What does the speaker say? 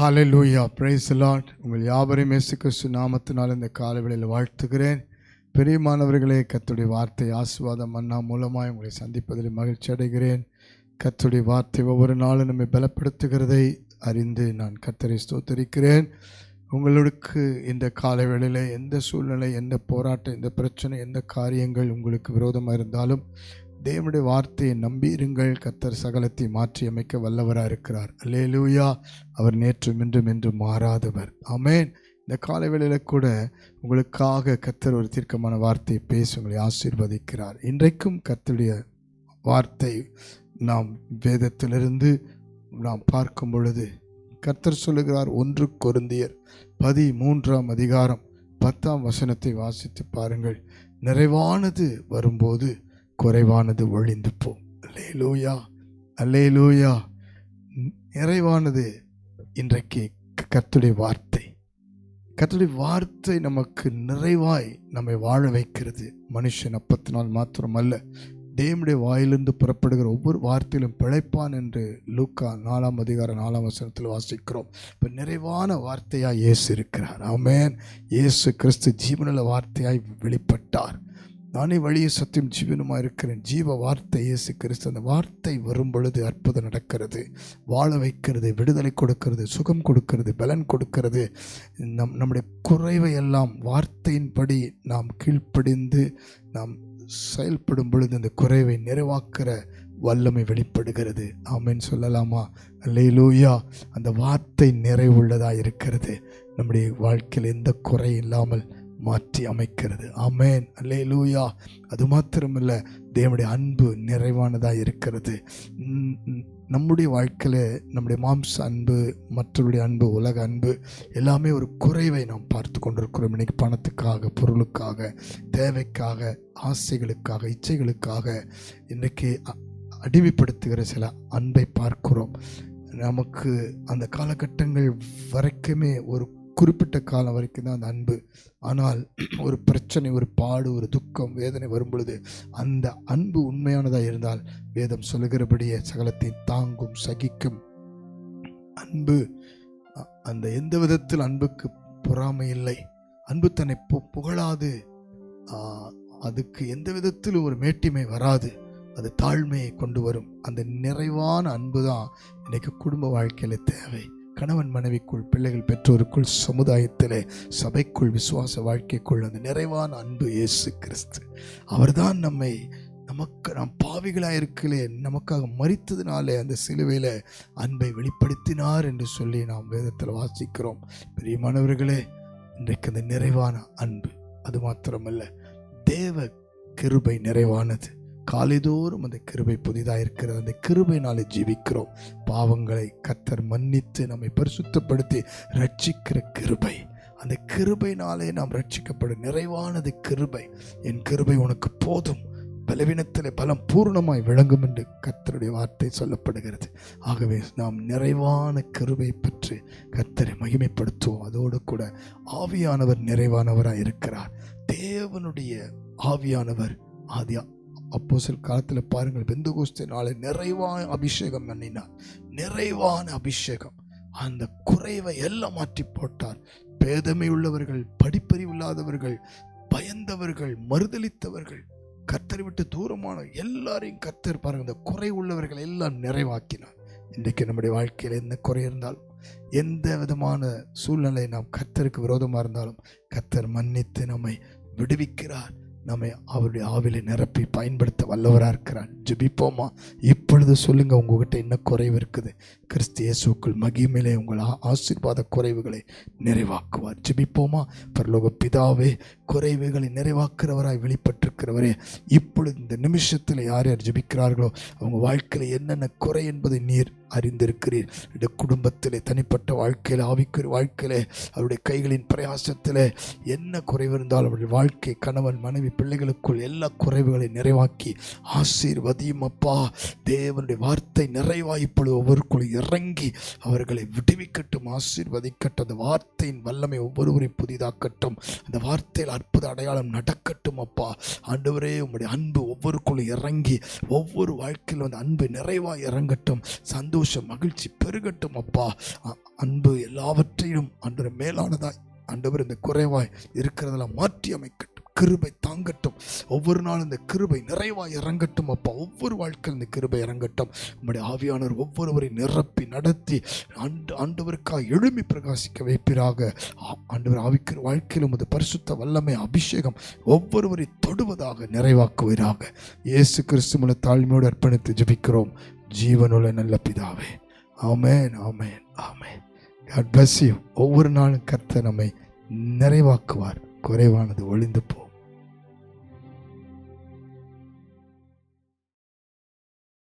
Hallelujah, praise the Lord. உங்கள் யாவரையும் இயேசு கிறிஸ்து நாமத்தினால் இந்த காலைவேளையில் வாழ்த்துகிறேன். பிரியமானவர்களே, கர்த்தருடைய வார்த்தை ஆசீர்வாதம் மன்னா மூலமாய் உங்களை சந்திப்பதில் மகிழ்ச்சி அடைகிறேன். கர்த்தருடைய வார்த்தை ஒவ்வொரு நாளும் நம்மை பலப்படுத்துகிறதை அறிந்து நான் கர்த்தரை ஸ்தோத்திரிக்கிறேன். உங்களுக்கு இந்த காலைவேளையில் எந்த சூழ்நிலை, எந்த போராட்டம், எந்த பிரச்சனை, எந்த காரியங்கள் உங்களுக்கு விரோதமாக இருந்தாலும் தேவனுடைய வார்த்தையை நம்பியிருங்கள். கர்த்தர் சகலத்தை மாற்றி அமைக்க வல்லவராக இருக்கிறார். அல்லேலூயா. அவர் நேற்றும் இன்றும் என்றும் மாறாதவர். ஆமென். இந்த காலைவேளையில் கூட உங்களுக்காக கர்த்தர் ஒரு தீர்க்கமான வார்த்தையை பேசி உங்களை ஆசீர்வதிக்கிறார். இன்றைக்கும் கர்த்தருடைய வார்த்தை நாம் வேதத்திலிருந்து நாம் பார்க்கும் பொழுது கர்த்தர் சொல்லுகிறார். 1 கொரிந்தியர் 13:10 வாசித்து பாருங்கள். நிறைவானது வரும்போது குறைவானது ஒழிந்து போம். அல்லேலூயா, அல்லேலூயா. நிறைவானது இன்றைக்கு கர்த்தருடைய வார்த்தை. கர்த்தருடைய வார்த்தை நமக்கு நிறைவாய் நம்மை வாழ வைக்கிறது. மனுஷன் அப்பத்தினால் மாத்திரமல்ல, தேவனுடைய வாயிலிருந்து புறப்படுகிற ஒவ்வொரு வார்த்தையிலும் பிழைப்பான் என்று லூக்கா 4:4 வாசிக்கிறோம். இப்போ நிறைவான வார்த்தையாய் இயேசு இருக்கிறார். ஆமென். இயேசு கிறிஸ்து ஜீவனுள்ள வார்த்தையாய் வெளிப்பட்டார். நானே வழியை சத்தியம் ஜீவனுமாக இருக்கிறேன். ஜீவ வார்த்தை இயேசு கிறிஸ்து. அந்த வார்த்தை வரும் பொழுது அற்புதம் நடக்கிறது. வாழ வைக்கிறது, விடுதலை கொடுக்கிறது, சுகம் கொடுக்கிறது, பலன் கொடுக்கிறது. நம்முடைய குறைவை எல்லாம் வார்த்தையின்படி நாம் கீழ்ப்படிந்து நாம் செயல்படும் பொழுது அந்த குறைவை நிறைவாக்குற வல்லமை வெளிப்படுகிறது. ஆமென் சொல்லலாமா? அல்லேலூயா. அந்த வார்த்தை நிறைவுள்ளதாக இருக்கிறது. நம்முடைய வாழ்க்கையில் எந்த குறை இல்லாமல் மாற்றி அமைக்கிறது. ஆமென், அல்லேலூயா. அது மாத்திரமல்ல, தேவனுடைய அன்பு நிறைவானதாக இருக்கிறது. நம்முடைய வாழ்க்கையில் நம்முடைய மாம்ச அன்பு, மற்றவருடைய அன்பு, உலக அன்பு எல்லாமே ஒரு குறைவை நாம் பார்த்து கொண்டிருக்கிறோம். இன்னைக்கு பணத்துக்காக, பொருளுக்காக, தேவைக்காக, ஆசைகளுக்காக, இச்சைகளுக்காக இன்றைக்கு அடிமைப்படுத்துகிற சில அன்பை பார்க்கிறோம். நமக்கு அந்த காலகட்டங்கள் வரைக்குமே ஒரு குறிப்பிட்ட காலம் வரைக்கும் தான் அந்த அன்பு. ஆனால் ஒரு பிரச்சனை, ஒரு பாடு, ஒரு துக்கம், வேதனை வரும் பொழுது அந்த அன்பு உண்மையானதாக இருந்தால் வேதம் சொல்லுகிறபடியே சகலத்தை தாங்கும், சகிக்கும். அன்பு அந்த எந்த விதத்தில் அன்புக்கு பொறாமை இல்லை. அன்பு தன்னை புகழாது. அதுக்கு எந்த விதத்திலும் ஒரு மேட்டிமை வராது. அது தாழ்மையை கொண்டு வரும். அந்த நிறைவான அன்பு தான் இன்னைக்கு குடும்ப வாழ்க்கையில் தேவை. கணவன் மனைவிக்குள், பிள்ளைகள் பெற்றோருக்குள், சமுதாயத்திலே, சபைக்குள், விசுவாச வாழ்க்கைக்குள் அந்த நிறைவான அன்பு இயேசு கிறிஸ்து. அவர்தான் நாம் பாவிகளாக இருக்கலே நமக்காக மரித்ததினாலே அந்த சிலுவையில் அன்பை வெளிப்படுத்தினார் என்று சொல்லி நாம் வேதத்தில் வாசிக்கிறோம். பிரியமானவர்களே, இன்றைக்கு அந்த நிறைவான அன்பு, அது மாத்திரமல்ல, தேவ கிருபை நிறைவானது. காலைதோறும் அந்த கிருபை புதிதாக இருக்கிறது. அந்த கிருபையினாலே ஜீவிக்கிறோம். பாவங்களை கர்த்தர் மன்னித்து நம்மை பரிசுத்தப்படுத்தி ரட்சிக்கிற கிருபை. அந்த கிருபையினாலே நாம் ரட்சிக்கப்படும் நிறைவானது கிருபை. என் கிருபை உனக்கு போதும், பலவீனத்திலே பலம் பூர்ணமாய் விளங்கும் என்று கர்த்தருடைய வார்த்தை சொல்லப்படுகிறது. ஆகவே நாம் நிறைவான கிருபை பெற்று கர்த்தரை மகிமைப்படுத்துவோம். அதோடு கூட ஆவியானவர் நிறைவானவராய் இருக்கிறார். தேவனுடைய ஆவியானவர் அப்போஸ்தலர் காலத்தில் பாருங்கள், பெந்தெகோஸ்தே நாளை நிறைவான அபிஷேகம் பண்ணினார். நிறைவான அபிஷேகம். அந்த குறைவை எல்லாம் மாற்றி போட்டார். பேதமை உள்ளவர்கள், படிப்பறிவு இல்லாதவர்கள், பயந்தவர்கள், மறுதலித்தவர்கள், கர்த்தரை விட்டு தூரமான எல்லாரையும் கர்த்தர் பாருங்கள், அந்த குறை உள்ளவர்கள் எல்லாம் நிறைவாக்கினார். இன்றைக்கு நம்முடைய வாழ்க்கையில் என்ன குறை இருந்தாலும், எந்த விதமான சூழ்நிலை நாம் கர்த்தருக்கு விரோதமாக இருந்தாலும் கர்த்தர் மன்னித்து நம்மை விடுவிக்கிறார். நம்மை அவருடைய ஆவிலை நிரப்பி பயன்படுத்த வல்லவராக இருக்கிறார். ஜெபிப்போமா? இப்பொழுது சொல்லுங்க, உங்ககிட்ட என்ன குறைவு இருக்குது? கிறிஸ்து இயேசுக்குள் மகிமையிலே உங்கள் ஆசீர்வாத குறைவுகளை நிறைவாக்குவார். ஜெபிப்போமா? பரலோக பிதாவே, குறைவுகளை நிறைவாக்குறவராய் வெளிப்பட்டிருக்கிறவரே, இப்பொழுது இந்த நிமிஷத்தில் யார் யார் ஜெபிக்கிறார்களோ அவங்க வாழ்க்கையில் என்னென்ன குறை என்பதை நீர் அறிந்திருக்கிறீர். இந்த குடும்பத்திலே, தனிப்பட்ட வாழ்க்கையில், ஆவிக்குரிய வாழ்க்கையிலே, அவருடைய கைகளின் பிரயாசத்திலே என்ன குறைவு இருந்தாலும் அவருடைய வாழ்க்கை, கணவன் மனைவி பிள்ளைகளுக்குள் எல்லா குறைவுகளை நிறைவாக்கி ஆசீர்வதி ஆசீர்வதியும் அப்பா. தேவனுடைய வார்த்தை நிறைவாய் இப்பொழுது ஒவ்வொருக்குள்ள இறங்கி அவர்களை விடுவிக்கட்டும், ஆசீர்வதிக்கட்டும். அந்த வார்த்தையின் வல்லமை ஒவ்வொருவரையும் புதிதாக்கட்டும். அந்த வார்த்தையில் அற்புத அடையாளம் நடக்கட்டும் அப்பா. ஆண்டவரே, உம்முடைய அன்பு ஒவ்வொருக்குள்ள இறங்கி ஒவ்வொரு வாழ்க்கையில் அந்த அன்பு நிறைவாய் இறங்கட்டும். சந்தோஷம் மகிழ்ச்சி பெருகட்டும் அப்பா. அன்பு எல்லாவற்றையும் ஆண்டவர் மேலானதாய் ஆண்டவர் இந்த குறைவாய் இருக்கிறதெல்லாம் மாற்றி அமைக்கட்டும். கிருபை தாங்கட்டும். ஒவ்வொரு நாளும் இந்த கிருபை நிறைவாய் இறங்கட்டும் அப்பா. ஒவ்வொரு வாழ்க்கையில் இந்த கிருபை இறங்கட்டும். உம்முடைய ஆவியானவர் ஒவ்வொருவரையும் நிரப்பி நடத்தி ஆண்டவருக்காக எழுமி பிரகாசிக்க வைப்பீராக. ஆண்டவர் ஆவிக்கிற வாழ்க்கையில் உமது பரிசுத்த வல்லமை அபிஷேகம் ஒவ்வொருவரை தொடுவதாக நிறைவாக்குவீராக. இயேசு கிறிஸ்து மூலம் தாழ்மையோடு அர்ப்பணித்து ஜெபிக்கிறோம் ஜீவனுள்ள நல்ல பிதாவே. ஆமென், ஆமென், ஆமென். God bless you. ஒவ்வொரு நாளும் கர்த்தர் நம்மை நிறைவாக்குவார். குறைவானது ஒளிந்து போகும்.